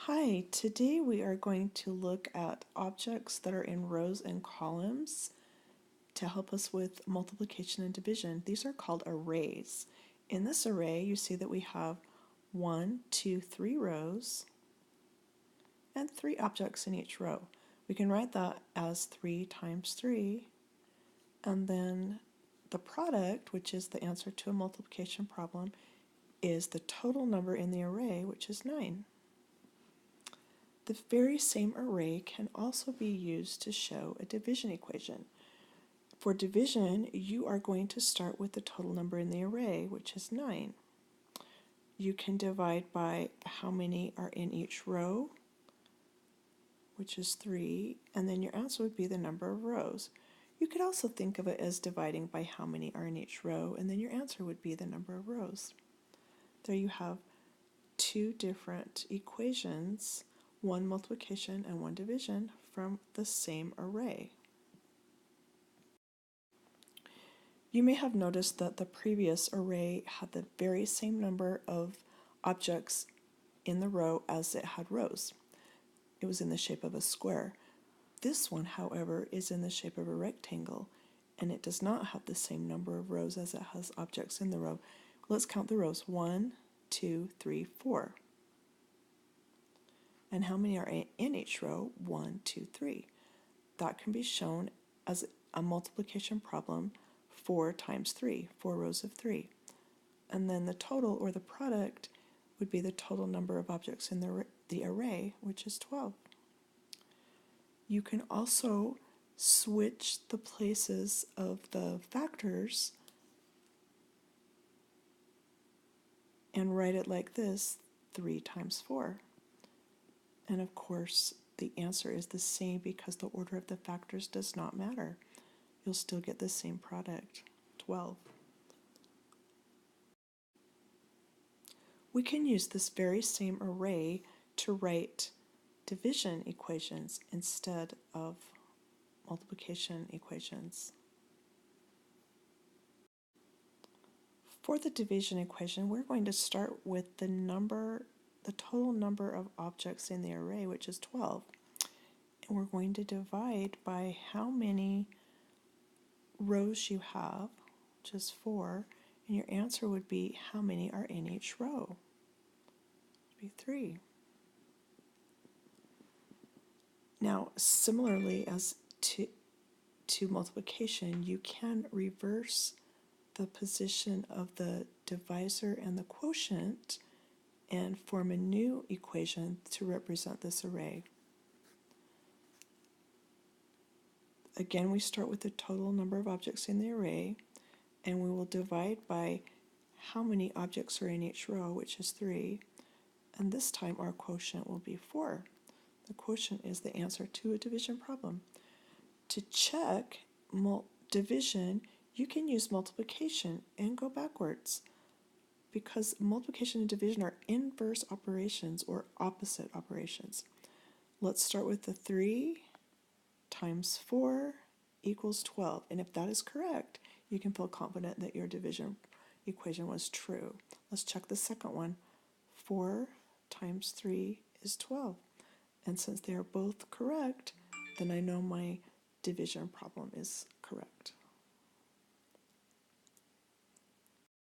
Hi, today we are going to look at objects that are in rows and columns to help us with multiplication and division. These are called arrays. In this array, you see that we have 1, 2, 3 rows and 3 objects in each row. We can write that as 3 times 3, and then the product, which is the answer to a multiplication problem, is the total number in the array, which is 9. The very same array can also be used to show a division equation. For division, you are going to start with the total number in the array, which is 9. You can divide by how many are in each row, which is 3, and then your answer would be the number of rows. You could also think of it as dividing by how many are in each row, and then your answer would be the number of rows. There you have two different equations, one multiplication and one division, from the same array. You may have noticed that the previous array had the very same number of objects in the row as it had rows. It was in the shape of a square. This one, however, is in the shape of a rectangle, and it does not have the same number of rows as it has objects in the row. Let's count the rows. 1, 2, 3, 4. And how many are in each row? 1, 2, 3. That can be shown as a multiplication problem, 4 times 3, 4 rows of 3. And then the total, or the product, would be the total number of objects in the array, which is 12. You can also switch the places of the factors and write it like this: 3 times 4. And of course, the answer is the same because the order of the factors does not matter. You'll still get the same product, 12. We can use this very same array to write division equations instead of multiplication equations. For the division equation, we're going to start with the total number of objects in the array, which is 12. And we're going to divide by how many rows you have, which is 4, and your answer would be how many are in each row. It would be 3. Now, similarly as to multiplication, you can reverse the position of the divisor and the quotient and form a new equation to represent this array. Again, we start with the total number of objects in the array, and we will divide by how many objects are in each row, which is 3, and this time our quotient will be 4. The quotient is the answer to a division problem. To check division, you can use multiplication and go backwards, because multiplication and division are inverse operations or opposite operations. Let's start with the 3 times 4 equals 12. And if that is correct, you can feel confident that your division equation was true. Let's check the second one. 4 times 3 is 12. And since they are both correct, then I know my division problem is correct.